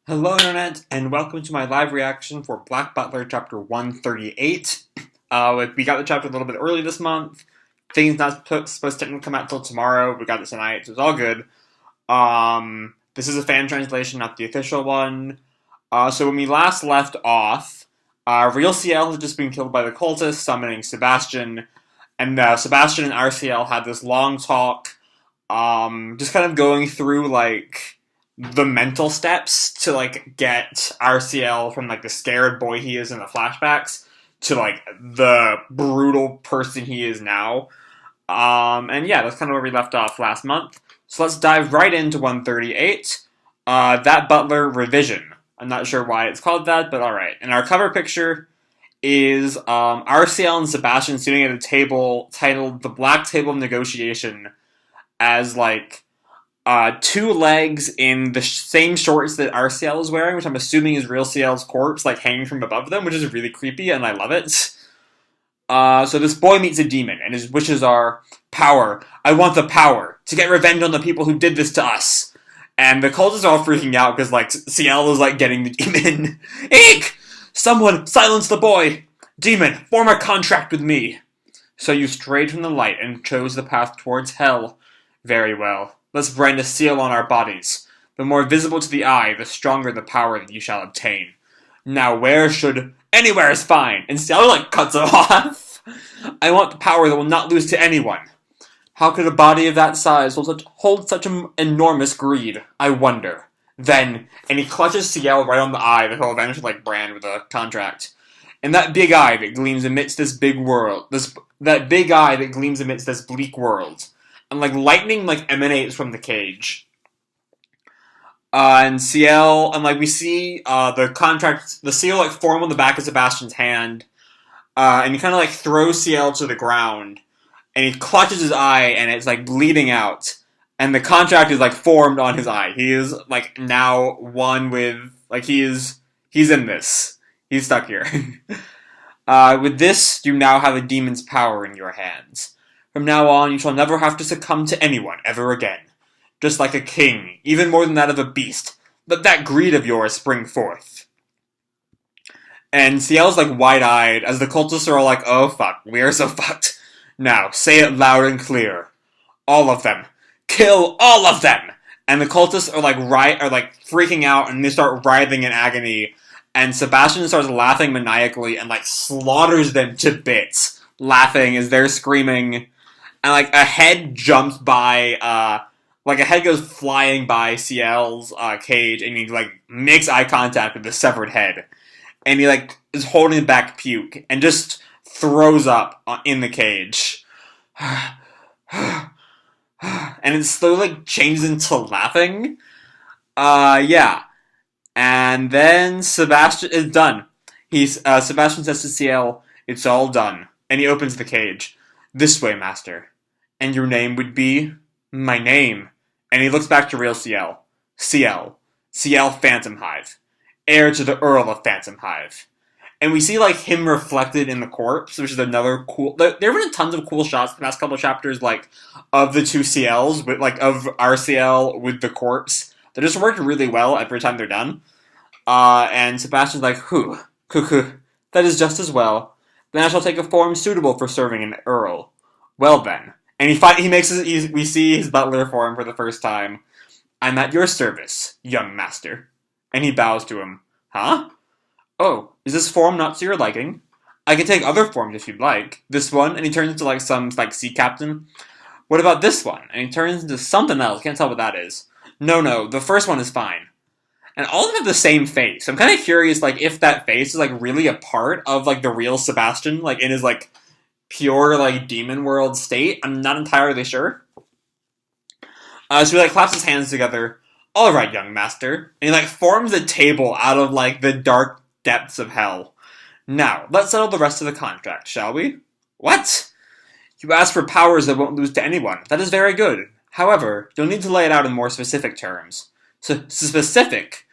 Hello Internet, and welcome to my live reaction for Black Butler chapter 138. We got the chapter a little bit early this month. Things not supposed to come out till tomorrow. We got it tonight, so it's all good. This is a fan translation, not the official one. So when we last left off, real Ciel had just been killed by the cultists, summoning Sebastian, and Sebastian and RCL had this long talk, just kind of going through, the mental steps to, get RCL from, the scared boy he is in the flashbacks to, the brutal person he is now. And yeah, that's kind of where we left off last month. So let's dive right into 138. That Butler revision. I'm not sure why it's called that, but alright. And our cover picture is RCL and Sebastian sitting at a table titled The Black Table of Negotiation as, two legs in the same shorts that RCL is wearing, which I'm assuming is real Ciel's corpse, hanging from above them, which is really creepy, and I love it. So this boy meets a demon, and his wishes are, power. I want the power to get revenge on the people who did this to us. And the cultists are all freaking out, because, Ciel is, getting the demon. Eek! Someone silence the boy! Demon, form a contract with me! So you strayed from the light and chose the path towards hell. Very well. Let's brand a seal on our bodies. The more visible to the eye, the stronger the power that you shall obtain. Now where should... Anywhere is fine! And Ciel, cuts it off! I want the power that will not lose to anyone. How could a body of that size hold such an enormous greed? I wonder. Then, and he clutches Ciel right on the eye that he'll eventually, brand with a contract. And that big eye that gleams amidst this big world, that big eye that gleams amidst this bleak world. And, lightning, emanates from the cage. And Ciel, and, we see, the seal, form on the back of Sebastian's hand. And he kind of, throws Ciel to the ground. And he clutches his eye, and it's, bleeding out. And the contract is, formed on his eye. He is, now one with, he's in this. He's stuck here. With this, you now have a demon's power in your hands. From now on, you shall never have to succumb to anyone ever again. Just like a king, even more than that of a beast, let that greed of yours spring forth. And Ciel's wide-eyed, as the cultists are all oh fuck, we are so fucked. Now, say it loud and clear. All of them. Kill all of them! And the cultists are freaking out, and they start writhing in agony, and Sebastian starts laughing maniacally and slaughters them to bits, laughing as they're screaming. And, a head jumps by, a head goes flying by Ciel's, cage, and he, makes eye contact with the severed head. And he, is holding back puke, and just throws up in the cage. And it slowly changes into laughing. Yeah. And then Sebastian is done. Sebastian says to Ciel, it's all done. And he opens the cage. This way, master. And your name would be? My name. And he looks back to real Ciel. Ciel. Ciel Phantom Hive. Heir to the Earl of Phantom Hive. And we see, him reflected in the corpse, which is another cool... There have been tons of cool shots the past couple of chapters, of the two Ciels, of RCL with the corpse. They just work really well every time they're done. And Sebastian's whew, cuckoo, that is just as well. Then I shall take a form suitable for serving an Earl. Well then. And we see his butler form for the first time. I'm at your service, young master. And he bows to him. Huh? Oh, is this form not to your liking? I can take other forms if you'd like. This one, and he turns into some sea captain. What about this one? And he turns into something else. Can't tell what that is. No, the first one is fine. And all of them have the same face. I'm kind of curious, if that face is, really a part of, the real Sebastian, in his, pure, demon world state. I'm not entirely sure. So he, claps his hands together. Alright, young master. And he, forms a table out of, the dark depths of hell. Now, let's settle the rest of the contract, shall we? What? You ask for powers that won't lose to anyone. That is very good. However, you'll need to lay it out in more specific terms. Specific?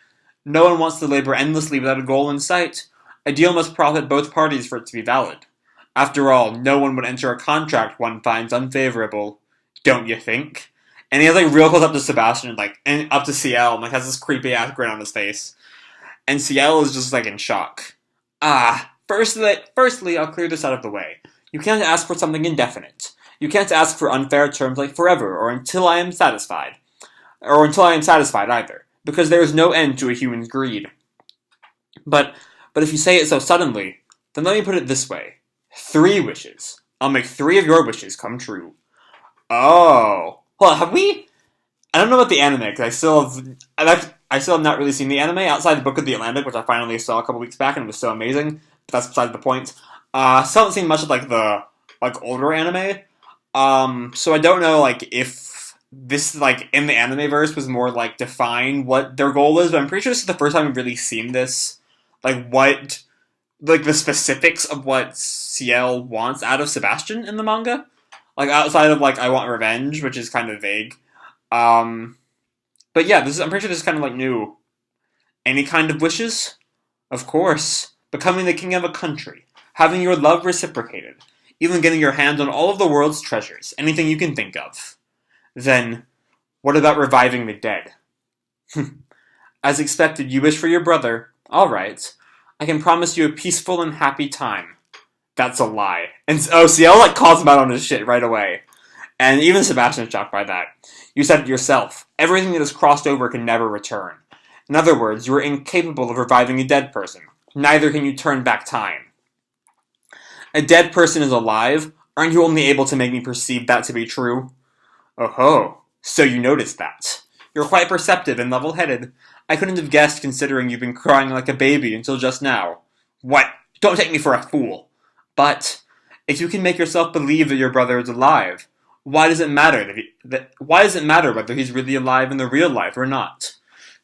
No one wants to labor endlessly without a goal in sight. A deal must profit both parties for it to be valid. After all, no one would enter a contract one finds unfavorable. Don't you think? And he has like real close up to Sebastian, like and up to Ciel, and like has this creepy ass grin on his face. And Ciel is just like in shock. Firstly, I'll clear this out of the way. You can't ask for something indefinite. You can't ask for unfair terms like forever or until I am satisfied. Or until I am satisfied either, because there is no end to a human's greed. But if you say it so suddenly, then let me put it this way. 3 wishes. I'll make 3 of your wishes come true. Oh. Well, have we? I don't know about the anime, because I still have not really seen the anime outside the Book of the Atlantic, which I finally saw a couple weeks back and it was so amazing. But that's beside the point. Still haven't seen much of like the older anime. So I don't know like if this like in the anime verse was more like define what their goal is, but I'm pretty sure this is the first time we've really seen this. Like what like the specifics of what Ciel wants out of Sebastian in the manga. Like outside of like I want revenge, which is kind of vague. But yeah, I'm pretty sure this is kind of like new. Any kind of wishes? Of course. Becoming the king of a country. Having your love reciprocated. Even getting your hands on all of the world's treasures. Anything you can think of. Then, what about reviving the dead? As expected, you wish for your brother. Alright. I can promise you a peaceful and happy time. That's a lie. And Ciel like calls him out on his shit right away. And even Sebastian's shocked by that. You said it yourself. Everything that is crossed over can never return. In other words, you are incapable of reviving a dead person. Neither can you turn back time. A dead person is alive? Aren't you only able to make me perceive that to be true? Oh-ho. So you noticed that. You're quite perceptive and level-headed. I couldn't have guessed considering you've been crying like a baby until just now. What? Don't take me for a fool. But, if you can make yourself believe that your brother is alive, why does it matter why does it matter whether he's really alive in the real life or not?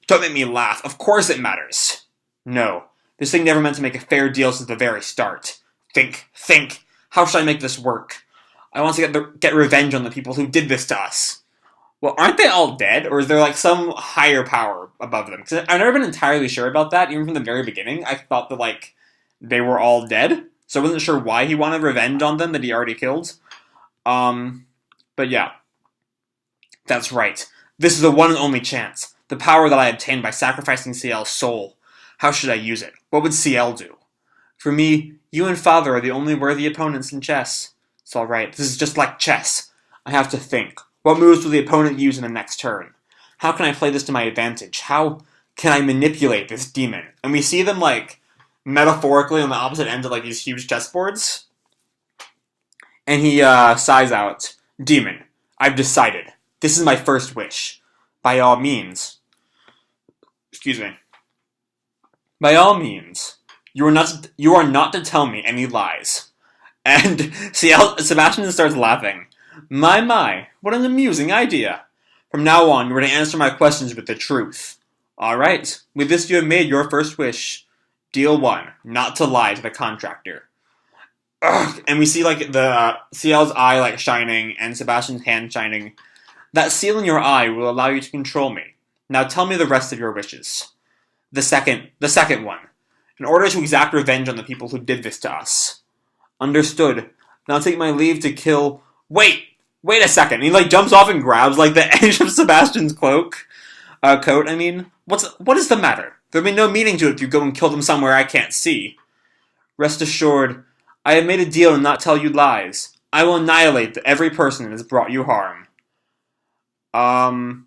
Don't make me laugh. Of course it matters. No. This thing never meant to make a fair deal since the very start. Think. How should I make this work? I want to get revenge on the people who did this to us. Well, aren't they all dead? Or is there like some higher power above them? Because I've never been entirely sure about that. Even from the very beginning, I thought that like they were all dead. So I wasn't sure why he wanted revenge on them that he already killed. But yeah. That's right. This is the one and only chance. The power that I obtained by sacrificing Ciel's soul. How should I use it? What would Ciel do? For me, you and Father are the only worthy opponents in chess. It's alright. This is just like chess. I have to think. What moves will the opponent use in the next turn? How can I play this to my advantage? How can I manipulate this demon? And we see them, like, metaphorically on the opposite ends of, like, these huge chessboards. And he, sighs out, Demon, I've decided. This is my first wish. By all means. Excuse me. By all means. You are not to tell me any lies. And Sebastian starts laughing. My, what an amusing idea. From now on, you are to answer my questions with the truth. Alright, with this you have made your first wish. Deal 1, not to lie to the contractor. Ugh. And we see, like, the Ciel's eye, like, shining, and Sebastian's hand shining. That seal in your eye will allow you to control me. Now tell me the rest of your wishes. The second one. In order to exact revenge on the people who did this to us. Understood. Now take my leave to kill... Wait a second. He, like, jumps off and grabs, like, the edge of Sebastian's coat, I mean. What is the matter? There'll be no meaning to it if you go and kill them somewhere I can't see. Rest assured, I have made a deal to not tell you lies. I will annihilate every person that has brought you harm. And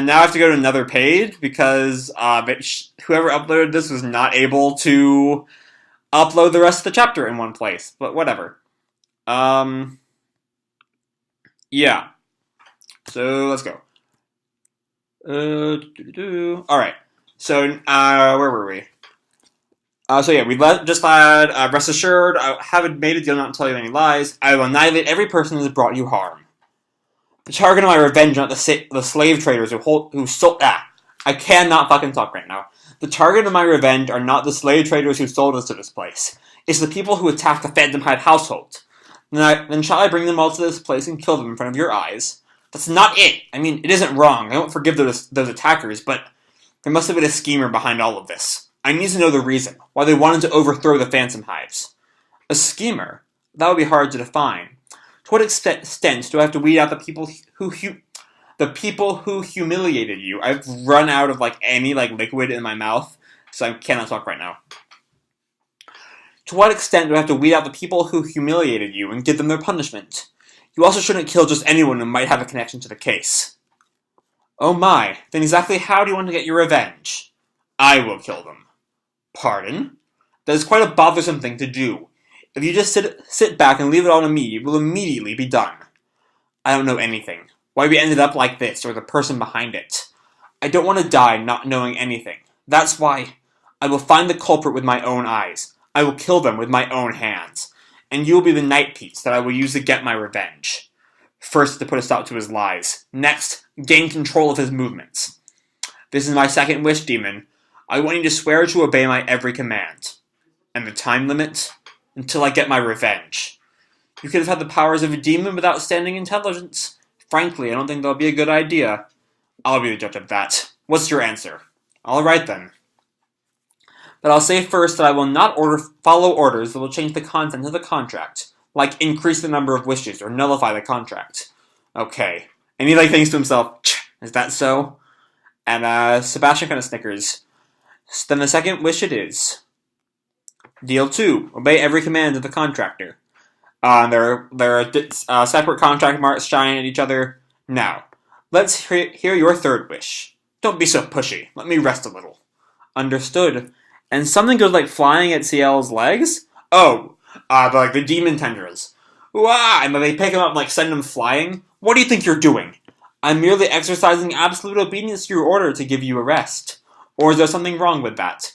now I have to go to another page, because, whoever uploaded this was not able to upload the rest of the chapter in one place. But whatever. Yeah. So, let's go. Alright. So, where were we? We just had, rest assured, I haven't made a deal not to tell you any lies. I will annihilate every person that has brought you harm. The target of my revenge are not the slave traders who sold... I cannot fucking talk right now. The target of my revenge are not the slave traders who sold us to this place. It's the people who attacked the Phantom Hide household. Then shall I bring them all to this place and kill them in front of your eyes? That's not it. I mean, it isn't wrong. I won't forgive those attackers, but there must have been a schemer behind all of this. I need to know the reason, why they wanted to overthrow the Phantom Hives. A schemer? That would be hard to define. To what extent do I have to weed out the people who The people who humiliated you. I've run out of any liquid in my mouth, so I cannot talk right now. To what extent do I have to weed out the people who humiliated you and give them their punishment? You also shouldn't kill just anyone who might have a connection to the case. Oh my, then exactly how do you want to get your revenge? I will kill them. Pardon? That is quite a bothersome thing to do. If you just sit back and leave it all to me, it will immediately be done. I don't know anything. Why we ended up like this, or the person behind it. I don't want to die not knowing anything. That's why I will find the culprit with my own eyes. I will kill them with my own hands. And you will be the night piece that I will use to get my revenge. First, to put a stop to his lies. Next, gain control of his movements. This is my second wish, demon. I want you to swear to obey my every command. And the time limit? Until I get my revenge. You could have had the powers of a demon without standing intelligence. Frankly, I don't think that'll be a good idea. I'll be the judge of that. What's your answer? Alright then. But I'll say first that I will not follow orders that will change the content of the contract, like increase the number of wishes or nullify the contract. Okay. And he thinks to himself, is that so? And Sebastian kind of snickers. So then the second wish it is. Deal 2. Obey every command of the contractor. There are separate contract marks shining at each other. Now, let's hear your third wish. Don't be so pushy. Let me rest a little. Understood. And something goes flying at Ciel's legs? Oh, the demon tendrils. Wah! And they pick him up send him flying? What do you think you're doing? I'm merely exercising absolute obedience to your order to give you a rest. Or is there something wrong with that?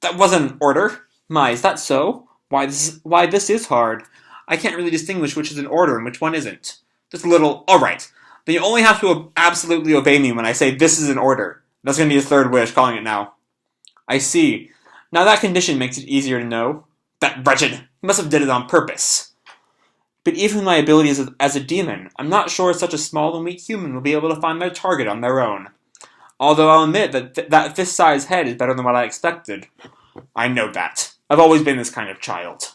That wasn't an order. My, is that so? Why this is hard. I can't really distinguish which is an order and which one isn't. Just a little, alright. Then you only have to absolutely obey me when I say this is an order. That's going to be his third wish, calling it now. I see. Now that condition makes it easier to know. That wretched, he must have did it on purpose. But even with my abilities as a demon, I'm not sure such a small and weak human will be able to find their target on their own. Although I'll admit that fist-sized head is better than what I expected. I know that. I've always been this kind of child.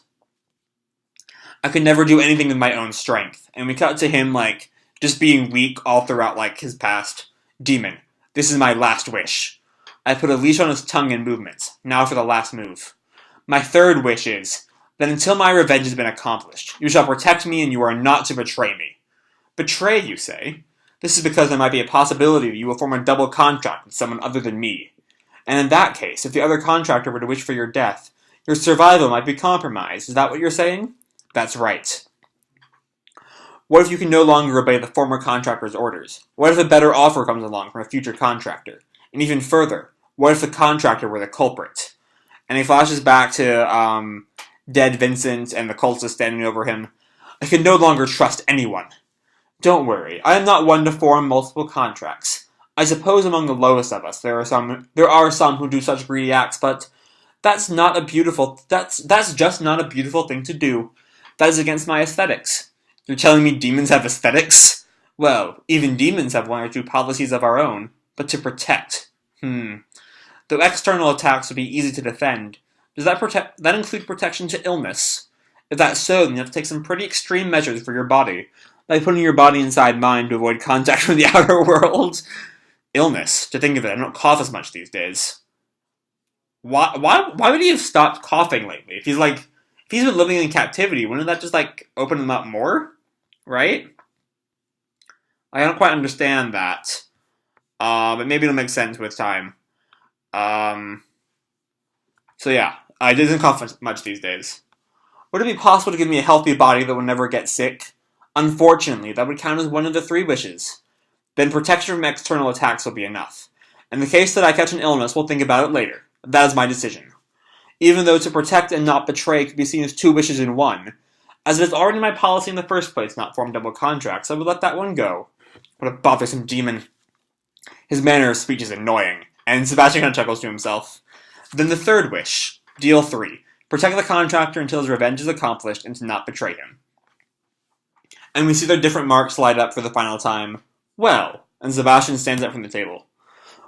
I could never do anything with my own strength, and we cut to him, just being weak all throughout, his past. Demon, this is my last wish. I put a leash on his tongue and movements. Now for the last move. My third wish is that until my revenge has been accomplished, you shall protect me and you are not to betray me. Betray, you say? This is because there might be a possibility that you will form a double contract with someone other than me. And in that case, if the other contractor were to wish for your death, your survival might be compromised. Is that what you're saying? That's right. What if you can no longer obey the former contractor's orders? What if a better offer comes along from a future contractor? And even further, what if the contractor were the culprit? And he flashes back to dead Vincent and the cultists standing over him. I can no longer trust anyone. Don't worry, I am not one to form multiple contracts. I suppose among the lowest of us there are some who do such greedy acts, but that's just not a beautiful thing to do. That is against my aesthetics. You're telling me demons have aesthetics? Well, even demons have one or two policies of our own, but to protect. Though external attacks would be easy to defend, does that include protection to illness? If that's so, then you have to take some pretty extreme measures for your body, like putting your body inside mine to avoid contact with the outer world. Illness, to think of it, I don't cough as much these days. Why would he have stopped coughing lately? If he's been living in captivity, wouldn't that just open him up more? Right? I don't quite understand that. But maybe it'll make sense with time. So yeah, I didn't cough much these days. Would it be possible to give me a healthy body that would never get sick? Unfortunately, that would count as one of the 3 wishes. Then protection from external attacks will be enough. In the case that I catch an illness, we'll think about it later. That is my decision. Even though to protect and not betray could be seen as 2 wishes in one, as it is already my policy in the first place not form double contracts, I would let that one go. What a bothersome demon. His manner of speech is annoying, and Sebastian kind of chuckles to himself. Then the third wish. Deal 3. Protect the contractor until his revenge is accomplished and to not betray him. And we see their different marks light up for the final time. Well, and Sebastian stands up from the table.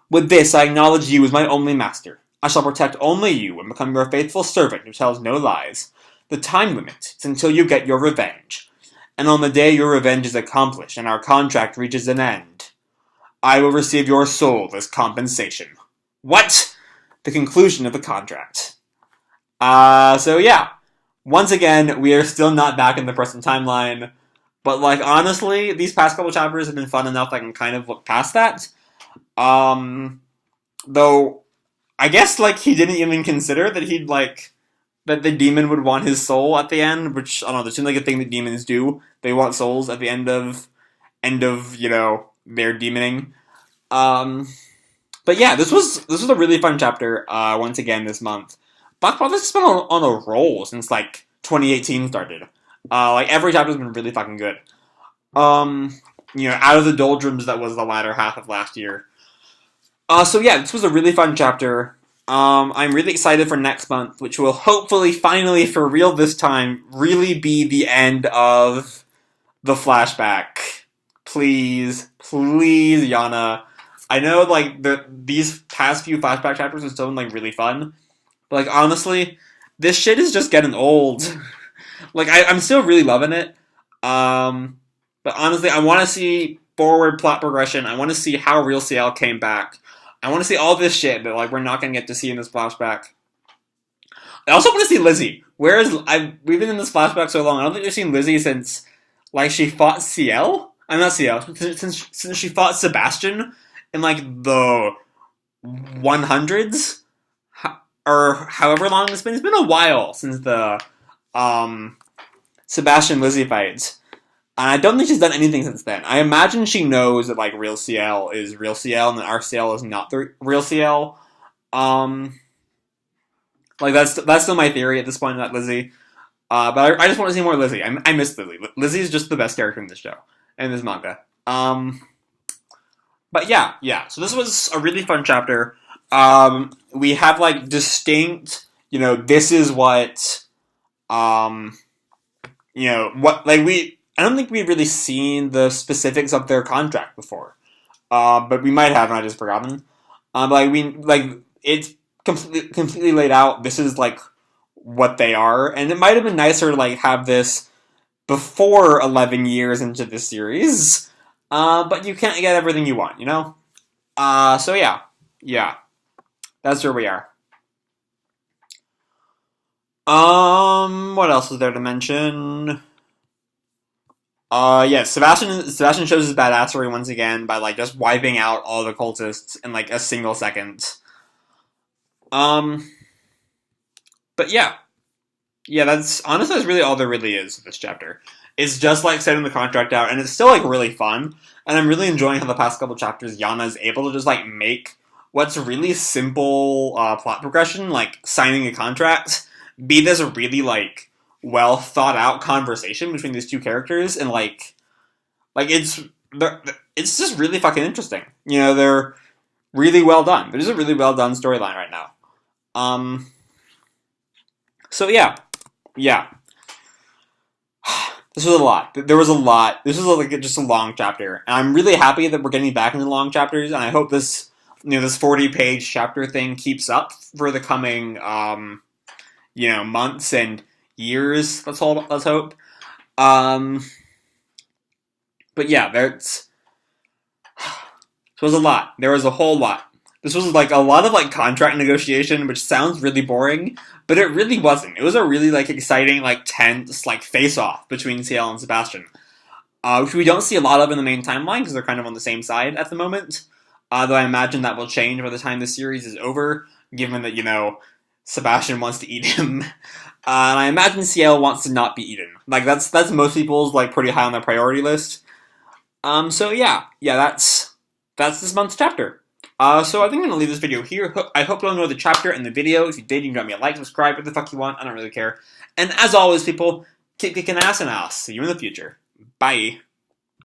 With this, I acknowledge you as my only master. I shall protect only you and become your faithful servant who tells no lies. The time limit is until you get your revenge. And on the day your revenge is accomplished and our contract reaches an end, I will receive your soul as compensation. What? The conclusion of the contract. So yeah. Once again, we are still not back in the present timeline. But, like, honestly, these past couple chapters have been fun enough that I can kind of look past that. Though, I guess, like, he didn't even consider that he'd, like, that the demon would want his soul at the end, which, I don't know, that seems like a thing that demons do. They want souls at the end of, you know, their demoning. But yeah, this was a really fun chapter, once again, this month. Black Butler's been on a roll since, like, 2018 started. Like, every chapter's been really fucking good. You know, out of the doldrums that was the latter half of last year. So yeah, this was a really fun chapter. I'm really excited for next month, which will hopefully, finally, for real this time, really be the end of the flashback. Please, please, Yana. I know, like, these past few flashback chapters have still been, like, really fun. But, like, honestly, this shit is just getting old. Like, I'm still really loving it. But honestly, I want to see forward plot progression. I want to see how real Ciel came back. I want to see all this shit that, like, we're not going to get to see in this flashback. I also want to see Lizzie. We've been in this flashback so long. I don't think we've seen Lizzie since, like, she fought Ciel? I'm not Ciel. Since she fought Sebastian in, like, the 100s? Or however long it's been. It's been a while since the Sebastian Lizzie fights. And I don't think she's done anything since then. I imagine she knows that, like, real Ciel is real Ciel and that our Ciel is not the real Ciel. Like, that's still my theory at this point, not Lizzie. But I just want to see more Lizzie. I miss Lizzie. Lizzie is just the best character in this show. And this manga. But yeah. So this was a really fun chapter. We have, like, distinct, you know, this is what, you know, what, like, I don't think we've really seen the specifics of their contract before. But we might have, and I just forgotten. It's completely laid out. This is, like, what they are. And it might have been nicer to, like, have this before 11 years into the series. But you can't get everything you want, you know? So yeah. Yeah. That's where we are. What else is there to mention? Yeah, Sebastian shows his badassery once again by, like, just wiping out all the cultists in, like, a single second. But yeah. Yeah, that's really all there really is to this chapter. It's just, like, setting the contract out, and it's still, like, really fun. And I'm really enjoying how the past couple chapters Yana is able to just, like, make what's really simple plot progression, like signing a contract, be this really, like, well thought out conversation between these two characters, and like it's just really fucking interesting. You know, they're really well done. There's a really well done storyline right now. So yeah. This was a lot. There was a lot. This was, like, just a long chapter, and I'm really happy that we're getting back into long chapters. And I hope this 40-page chapter thing keeps up for the coming months and years. Let's hope. But yeah, this was a lot. There was a whole lot. This was, like, a lot of, like, contract negotiation, which sounds really boring, but it really wasn't. It was a really, like, exciting, like, tense, like, face-off between Ciel and Sebastian, which we don't see a lot of in the main timeline because they're kind of on the same side at the moment. Though I imagine that will change by the time the series is over, given that, you know, Sebastian wants to eat him. And I imagine Ciel wants to not be eaten. Like, that's most people's, like, pretty high on their priority list. So yeah, that's this month's chapter. So I think I'm going to leave this video here. I hope you all enjoyed the chapter and the video. If you did, you can drop me a like, subscribe, what the fuck you want. I don't really care. And as always, people, keep kicking ass, and I'll see you in the future. Bye.